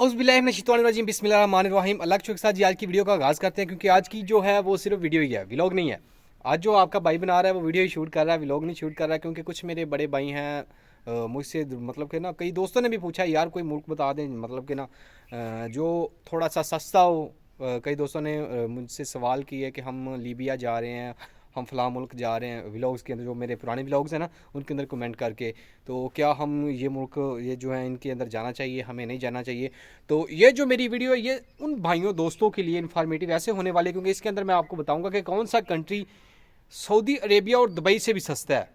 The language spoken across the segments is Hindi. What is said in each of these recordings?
औज़ुबिल्लाहिमिनश्शैतानिर्रजीम बिस्मिल्लाहिर्रहमानिर्रहीम। अल्लाह के शुक्र के साथ जी आज की वीडियो का आगाज़ करते हैं, क्योंकि आज की जो है वो सिर्फ वीडियो ही है, व्लॉग नहीं है। आज जो आपका भाई बना रहा है वो वीडियो ही शूट कर रहा है, व्लॉग नहीं शूट कर रहा है। क्योंकि कुछ मेरे बड़े भाई हैं मुझसे मतलब कि ना, कई दोस्तों ने भी पूछा यार कोई मुल्क बता दें, मतलब कि ना जो थोड़ा सा सस्ता हो। कई दोस्तों ने मुझसे सवाल किए कि हम लीबिया जा रहे हैं, हम फ़लाँ मुल्क जा रहे हैं, व्लॉग्स के अंदर जो मेरे पुराने व्लॉग्स हैं ना उनके अंदर कमेंट करके, तो क्या हम ये मुल्क ये जो है इनके अंदर जाना चाहिए, हमें नहीं जाना चाहिए। तो ये जो मेरी वीडियो है ये उन भाइयों दोस्तों के लिए इन्फॉर्मेटिव ऐसे होने वाले, क्योंकि इसके अंदर मैं आपको बताऊंगा कि कौन सा कंट्री सऊदी अरेबिया और दुबई से भी सस्ता है,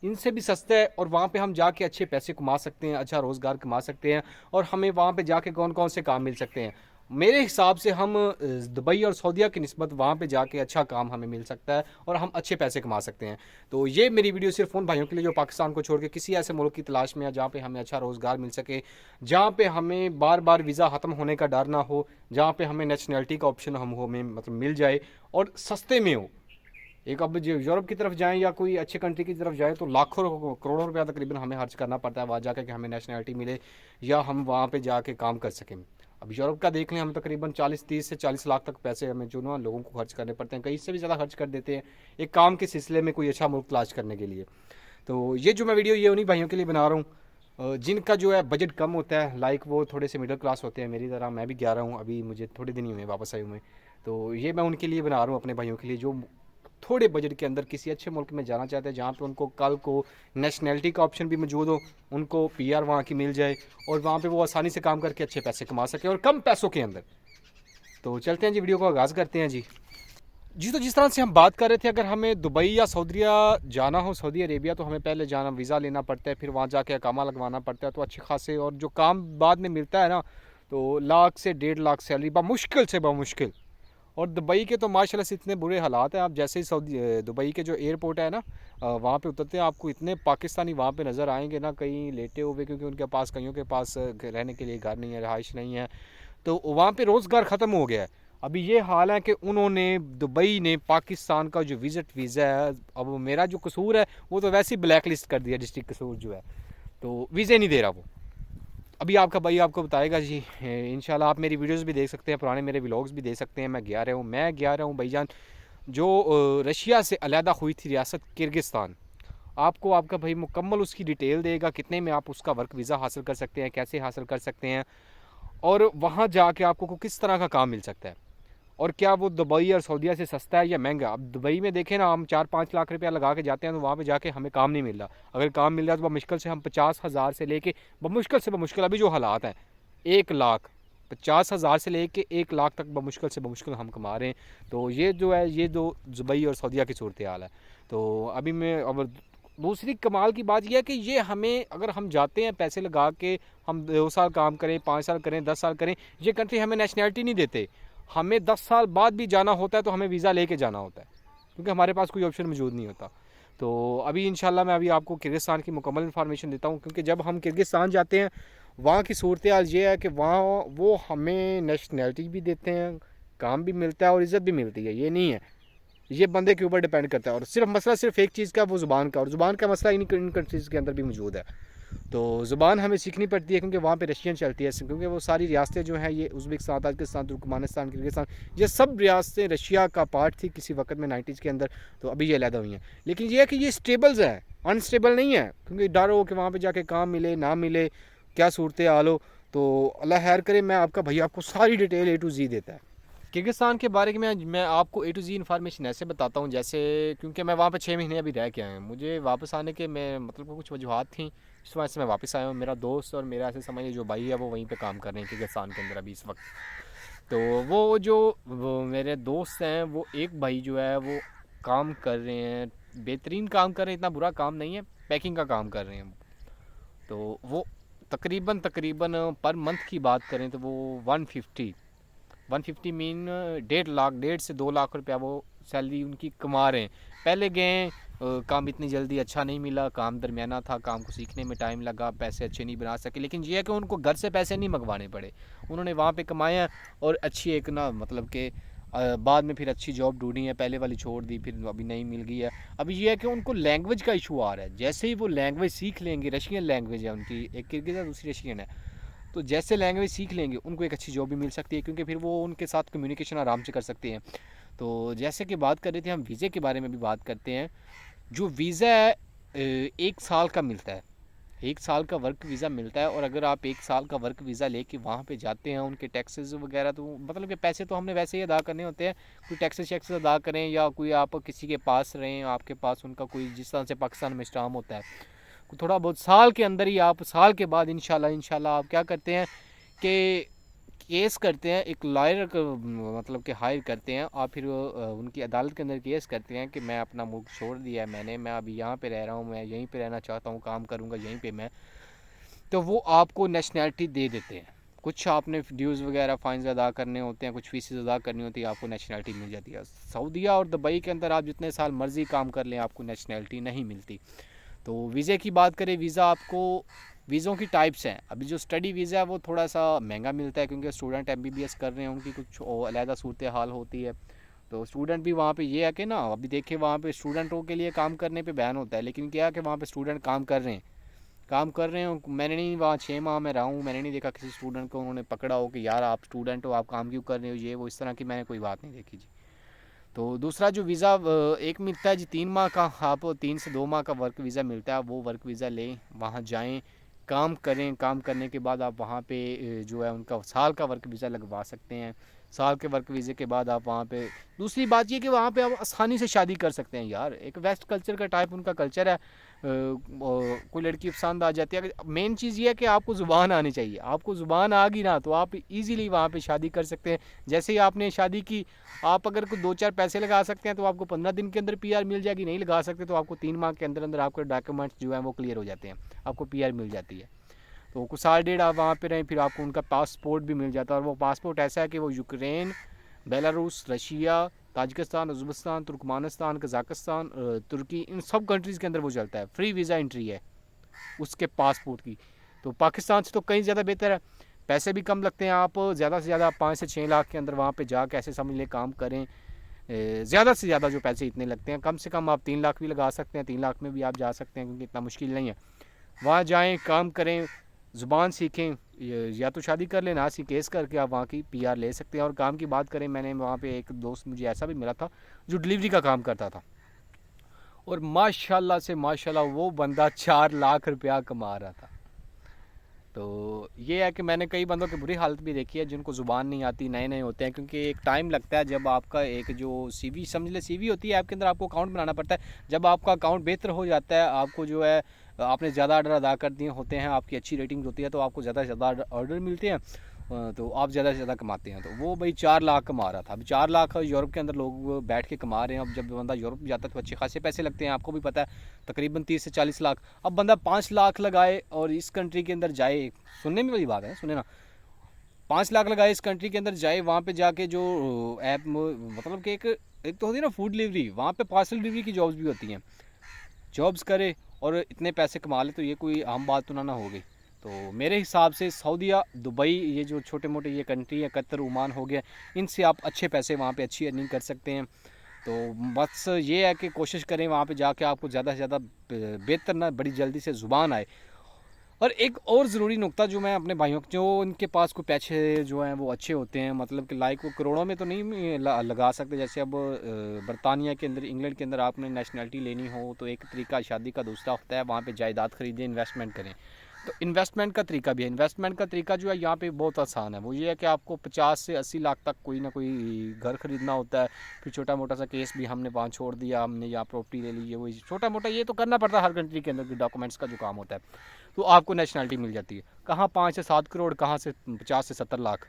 इनसे भी सस्ता है, और वहाँ पे हम जाके अच्छे पैसे कमा सकते हैं, अच्छा रोज़गार कमा सकते हैं, और हमें वहाँ पे जाके कौन कौन से काम मिल सकते हैं। मेरे हिसाब से हम दुबई और सऊदीया की निस्बत वहाँ पे जाके अच्छा काम हमें मिल सकता है और हम अच्छे पैसे कमा सकते हैं। तो ये मेरी वीडियो सिर्फ उन भाइयों के लिए जो पाकिस्तान को छोड़ के किसी ऐसे मुल्क की तलाश में है जहाँ पे हमें अच्छा रोज़गार मिल सके, जहाँ पे हमें बार बार वीज़ा ख़त्म होने का डर ना हो, जहाँ पे हमें नेशनैलिटी का ऑप्शन हम हमें मतलब मिल जाए और सस्ते में हो। एक अब जो यूरोप की तरफ जाएं या कोई अच्छे कंट्री की तरफ जाए तो लाखों करोड़ों रुपया तकरीबन हमें खर्च करना पड़ता है वहाँ जाकर कि हमें नेशनैलिटी मिले या हम वहाँ पे जाके काम कर सकें। अब यूरोप का देख लें, हम तकरीबन 30 से 40 लाख तक पैसे हमें जो ना लोगों को खर्च करने पड़ते हैं, कहीं इससे भी ज़्यादा खर्च कर देते हैं एक काम के सिलसिले में कोई अच्छा मुल्क तलाश करने के लिए। तो ये जो मैं वीडियो ये उन्हीं भाइयों के लिए बना रहा हूँ जिनका जो है बजट कम होता है, लाइक वो थोड़े से मिडिल क्लास होते हैं मेरी तरह। मैं भी गया रहा हूँ, अभी मुझे थोड़े दिन ही हुए वापस आए हुए। तो ये मैं उनके लिए बना रहा हूँ, अपने भाइयों के लिए जो थोड़े बजट के अंदर किसी अच्छे मुल्क में जाना चाहते हैं, जहाँ पे उनको कल को नेशनैलिटी का ऑप्शन भी मौजूद हो, उनको पीआर वहाँ की मिल जाए और वहाँ पे वो आसानी से काम करके अच्छे पैसे कमा सके और कम पैसों के अंदर। तो चलते हैं जी, वीडियो को आगाज़ करते हैं जी। तो जिस तरह से हम बात कर रहे थे, अगर हमें दुबई या सऊदीया जाना हो, सऊदी अरेबिया, तो हमें पहले जाना वीज़ा लेना पड़ता है, फिर वहाँ जाके अकामा लगवाना पड़ता है, तो अच्छे खासे और जो काम बाद में मिलता है ना, तो लाख से 1.5 लाख सैलरी बमुश्किल से बमुश्किल। और दुबई के तो माशाल्लाह से इतने बुरे हालात हैं, आप जैसे ही सऊदी दुबई के जो एयरपोर्ट है ना वहाँ पे उतरते हैं, आपको इतने पाकिस्तानी वहाँ पे नज़र आएंगे ना, कहीं लेटे हुए, क्योंकि उनके पास कईयों के पास रहने के लिए घर नहीं है, रहाइश नहीं है, तो वहाँ पे रोज़गार ख़त्म हो गया है। अभी ये हाल है कि उन्होंने दुबई ने पाकिस्तान का जो विज़िट वीज़ा है, अब मेरा जो कसूर है वो तो वैसे ही ब्लैक लिस्ट कर दिया, डिस्ट्रिक्ट कसूर जो है, तो वीज़े नहीं दे रहा वो। अभी आपका भाई आपको बताएगा जी, इंशाल्लाह आप मेरी वीडियोस भी देख सकते हैं, पुराने मेरे व्लॉग्स भी देख सकते हैं। मैं गया रहा हूँ भाईजान, जो रशिया से अलहदा हुई थी रियासत किर्गिस्तान। आपको आपका भाई मुकम्मल उसकी डिटेल देगा, कितने में आप उसका वर्क वीज़ा हासिल कर सकते हैं, कैसे हासिल कर सकते हैं, और वहाँ जाके आपको किस तरह का काम मिल सकता है, और क्या वो दुबई और सऊदीया से सस्ता है या महंगा। अब दुबई में देखें ना, हम 4-5 लाख रुपया लगा के जाते हैं तो वहाँ पे जाके हमें काम नहीं मिल रहा। अगर काम मिल रहा है तो बमुश्किल से हम 50,000 से लेके बमुश्किल अभी जो हालात हैं 1 लाख 50,000 से लेके 1 लाख तक बमुश्किल हम कमा रहे हैं। तो ये जो है ये जो दुबई और सऊदीया की सूरत हाल है। तो अभी मैं अब दूसरी कमाल की बात यह है कि ये हमें, अगर हम जाते हैं पैसे लगा के, हम 2 साल काम करें, 5 साल करें, 10 साल करें, ये कंट्री हमें नेशनैलिटी नहीं देते। हमें 10 साल बाद भी जाना होता है तो हमें वीज़ा लेके जाना होता है, क्योंकि हमारे पास कोई ऑप्शन मौजूद नहीं होता। तो अभी इंशाल्लाह मैं अभी आपको किर्गिस्तान की मुकम्मल इन्फॉर्मेशन देता हूँ, क्योंकि जब हम किर्गिस्तान जाते हैं वहाँ की सूरत हाल ये है कि वहाँ वो हमें नेशनैलिटी भी देते हैं, काम भी मिलता है और इज़्ज़त भी मिलती है। ये नहीं है, ये बंदे के ऊपर डिपेंड करता है, और सिर्फ मसला सिर्फ एक चीज़ का, वो ज़ुबान का, और ज़ुबान का मसला इन कंट्रीज़ के अंदर भी मौजूद है। तो ज़ुबान हमें सीखनी पड़ती है, क्योंकि वहाँ पे रशियन चलती है, क्योंकि वो सारी रियासतें जो हैं, ये उज़्बेकिस्तान, ताजिकिस्तान, तुर्कमानिस्तान, किर्गिस्तान, ये सब रियासतें रशिया का पार्ट थी किसी वक्त में 90s के अंदर। तो अभी ये अलहदा हुई हैं, लेकिन ये है कि ये स्टेबल्स हैं, अनस्टेबल नहीं है, क्योंकि डर हो कि वहाँ पर जाके काम मिले ना मिले, क्या सूरत हाल हो। तो अल्लाह खैर करे, मैं आपका भैया आपको सारी डिटेल A to Z देता है। किर्गिस्तान के बारे में मैं आपको A to Z इन्फॉर्मेशन ऐसे बताता हूँ, जैसे क्योंकि मैं वहाँ पे 6 महीने अभी रह के आया हूँ, मुझे वापस आने के मैं मतलब कुछ वजूहत थी, इस वजह से मैं वापस आया हूँ। मेरा दोस्त और मेरा ऐसे समझिए जो भाई है वो वहीं पे काम कर रहे हैं किर्गिस्तान के अंदर अभी इस वक्त। तो वो मेरे दोस्त हैं, वो एक भाई जो है वो काम कर रहे हैं, बेहतरीन काम कर रहे हैं, इतना बुरा काम नहीं है, पैकिंग का काम कर रहे हैं। तो वो तकरीबन पर मंथ की बात करें तो वो 150 मीन 1.5 लाख 1.5 से 2 लाख रुपया वो सैलरी उनकी कमा रहे हैं। पहले गए, काम इतनी जल्दी अच्छा नहीं मिला, काम दरमियाना था, काम को सीखने में टाइम लगा, पैसे अच्छे नहीं बना सके, लेकिन ये है कि उनको घर से पैसे नहीं मंगवाने पड़े, उन्होंने वहाँ पे कमाया और अच्छी एक ना मतलब कि बाद में फिर अच्छी जॉब ढूंढी है, पहले वाली छोड़ दी, फिर अभी नहीं मिल गई है। अभी ये है कि उनको लैंग्वेज का इशू आ रहा है, जैसे ही वो लैंग्वेज सीख लेंगे, रशियन लैंग्वेज है उनकी, एक किर्गिज़ है दूसरी रशियन है, तो जैसे लैंग्वेज सीख लेंगे उनको एक अच्छी जॉब भी मिल सकती है, क्योंकि फिर वो उनके साथ कम्युनिकेशन आराम से कर सकते हैं। तो जैसे कि बात कर रहे थे हम वीज़े के बारे में भी बात करते हैं। जो वीज़ा है 1 साल का मिलता है, 1 साल का वर्क वीज़ा मिलता है। और अगर आप 1 साल का वर्क वीज़ा लेके वहाँ पे जाते हैं, उनके टैक्सेस वगैरह तो मतलब कि पैसे तो हमने वैसे ही अदा करने होते हैं, कोई टैक्सेस शैक्सेस अदा करें या कोई आप किसी के पास रहें, आपके पास उनका कोई जिस तरह से पाकिस्तान में स्टाम्प होता है, थोड़ा बहुत साल के अंदर ही आप साल के बाद इंशाल्लाह आप क्या करते हैं कि केस करते हैं, एक लॉयर मतलब कि हायर करते हैं, और फिर उनकी अदालत के अंदर केस करते हैं कि मैं अपना मुल्क छोड़ दिया है मैंने, मैं अभी यहाँ पे रह रहा हूँ, मैं यहीं पे रहना चाहता हूँ, काम करूँगा यहीं पे मैं। तो वो आपको नेशनैलिटी दे देते हैं। कुछ आपने ड्यूज़ वगैरह फ़ाइन्स अदा करने होते हैं, कुछ फ़ीसेस अदा करनी होती है, आपको नेशनैलिटी मिल जाती है। सऊदीया और दुबई के अंदर आप जितने साल मर्ज़ी काम कर लें, आपको नेशनैलिटी नहीं मिलती। तो वीज़े की बात करें, वीज़ा आपको वीज़ों की टाइप्स हैं। अभी जो स्टडी वीज़ा है वो थोड़ा सा महंगा मिलता है, क्योंकि स्टूडेंट एमबीबीएस कर रहे हैं, उनकी कुछ अलहदा सूरत हाल होती है। तो स्टूडेंट भी वहाँ पे ये है कि ना, अभी देखिए वहाँ पे स्टूडेंटों के लिए काम करने पे बैन होता है, लेकिन क्या है कि वहाँ पे स्टूडेंट काम कर रहे हैं। मैंने नहीं, वहाँ 6 माह में रहा हूँ, मैंने नहीं देखा किसी स्टूडेंट को उन्होंने पकड़ा हो कि यार आप स्टूडेंट हो, आप काम क्यों कर रहे हो, ये वो इस तरह की मैंने कोई बात नहीं देखी जी। तो दूसरा जो वीज़ा एक मिलता है जी 3 माह का, आप 3 से 2 माह का वर्क वीज़ा मिलता है। वो वर्क वीज़ा लें, वहाँ जाएं, काम करें, काम करने के बाद आप वहाँ पे जो है उनका साल का वर्क वीज़ा लगवा सकते हैं। साल के वर्क वीज़े के बाद आप वहाँ पे, दूसरी बात ये कि वहाँ पे आप आसानी से शादी कर सकते हैं यार। एक वेस्ट कल्चर का टाइप उनका कल्चर है, कोई लड़की पसंद आ जाती है। मेन चीज़ ये है कि आपको ज़ुबान आनी चाहिए, आपको ज़ुबान आ गई ना तो आप इजीली वहाँ पे शादी कर सकते हैं। जैसे ही आपने शादी की, आप अगर कोई 2-4 पैसे लगा सकते हैं तो आपको 15 दिन के अंदर पीआर मिल जाएगी, नहीं लगा सकते तो आपको 3 माह के अंदर अंदर आपके डॉक्यूमेंट्स जो है वो क्लियर हो जाते हैं, आपको पीआर मिल जाती है। तो कुछ साल डेढ़ आप वहाँ पे रहें, फिर आपको उनका पासपोर्ट भी मिल जाता है। और वो पासपोर्ट ऐसा है कि वो Ukraine, Belarus, Russia, Tajikistan, Uzbekistan, Turkmenistan, Kazakhstan, तुर्की, इन सब कंट्रीज़ के अंदर वो चलता है। फ्री वीज़ा एंट्री है उसके पासपोर्ट की। तो पाकिस्तान से तो कहीं ज़्यादा बेहतर है, पैसे भी कम लगते हैं। आप ज़्यादा से ज़्यादा 5 से 6 लाख के अंदर वहाँ पे जा कैसे समझ लें काम करें, ज़्यादा से ज़्यादा जो पैसे इतने लगते हैं, कम से कम आप 3 लाख भी लगा सकते हैं, 3 लाख में भी आप जा सकते हैं, क्योंकि इतना मुश्किल नहीं है। वहाँ जाएँ, काम करें, ज़ुबान सीखें, या तो शादी कर लें, ना सी केस करके आप वहाँ की पीआर ले सकते हैं। और काम की बात करें, मैंने वहाँ पे एक दोस्त मुझे ऐसा भी मिला था जो डिलीवरी का काम करता था, और माशाल्लाह से माशाल्लाह वो बंदा 4 लाख रुपया कमा रहा था। तो ये है कि मैंने कई बंदों की बुरी हालत भी देखी है जिनको ज़ुबान नहीं आती, नए नए होते हैं, क्योंकि एक टाइम लगता है जब आपका एक जो सीवी समझ ले सीवी होती है आपके अंदर, आपको अकाउंट बनाना पड़ता है। जब आपका अकाउंट बेहतर हो जाता है, आपको जो है आपने ज़्यादा ऑर्डर अदा कर दिए होते हैं, आपकी अच्छी रेटिंग होती है, तो आपको ज़्यादा से ज़्यादा ऑर्डर मिलते हैं, तो आप ज़्यादा से ज़्यादा कमाते हैं। तो वो भाई 4 लाख कमा रहा था। अभी 4 लाख यूरोप के अंदर लोग बैठ के कमा रहे हैं। अब जब बंदा यूरोप जाता है तो अच्छे खासे पैसे लगते हैं, आपको भी पता है, तकरीबन 30 से 40 लाख। अब बंदा 5 लाख लगाए और इस कंट्री के अंदर जाए, सुनने में वाली बात है, सुने ना, 5 लाख लगाए इस कंट्री के अंदर जाए, वहाँ पे जाके जो ऐप मतलब कि एक तो होती है ना फूड डिलीवरी, वहाँ पे पार्सल डिलीवरी की जॉब्स भी होती हैं, जॉब्स करे और इतने पैसे कमा ले, तो ये कोई आम बात तो ना हो गई। तो मेरे हिसाब से सऊदीया, दुबई, ये जो छोटे मोटे ये कंट्री है, कतर, ओमान हो गया, इनसे आप अच्छे पैसे वहाँ पे अच्छी अर्निंग कर सकते हैं। तो बस ये है कि कोशिश करें वहाँ पे जाके आपको ज़्यादा से ज़्यादा बेहतर ना बड़ी जल्दी से ज़ुबान आए। और एक और ज़रूरी नुक्ता जो मैं अपने भाइयों जो उनके पास कोई पैसे जो हैं वो अच्छे होते हैं, मतलब कि लाइक वो करोड़ों में तो नहीं लगा सकते। जैसे अब बरतानिया के अंदर, इंग्लैंड के अंदर आपने नेशनलिटी लेनी हो तो एक तरीका शादी का दूसरा होता है, वहाँ पे जायदाद खरीदें, इन्वेस्टमेंट करें। तो इन्वेस्टमेंट का तरीका भी है। इन्वेस्टमेंट का तरीका जो है यहाँ पे बहुत आसान है। वो ये है कि आपको 50 से 80 लाख तक कोई ना कोई घर ख़रीदना होता है। फिर छोटा मोटा सा केस भी हमने वहाँ छोड़ दिया, हमने यहाँ प्रॉपर्टी ले ली है, वही छोटा मोटा ये तो करना पड़ता है हर कंट्री के अंदर, डॉक्यूमेंट्स का जो काम होता है, तो आपको नेशनलिटी मिल जाती है। कहाँ 5 से 7 करोड़, कहाँ से 50 से 70 लाख,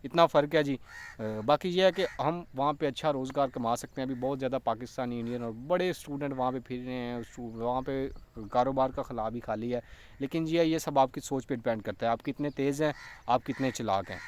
इतना फ़र्क है जी। बाकी ये है कि हम वहाँ पे अच्छा रोज़गार कमा सकते हैं। अभी बहुत ज़्यादा पाकिस्तानी, इंडियन और बड़े स्टूडेंट वहाँ पे फिर रहे हैं, वहाँ पे कारोबार का खला भी खाली है। लेकिन ये सब आपकी सोच पे डिपेंड करता है, आप कितने तेज़ हैं, आप कितने चालाक हैं।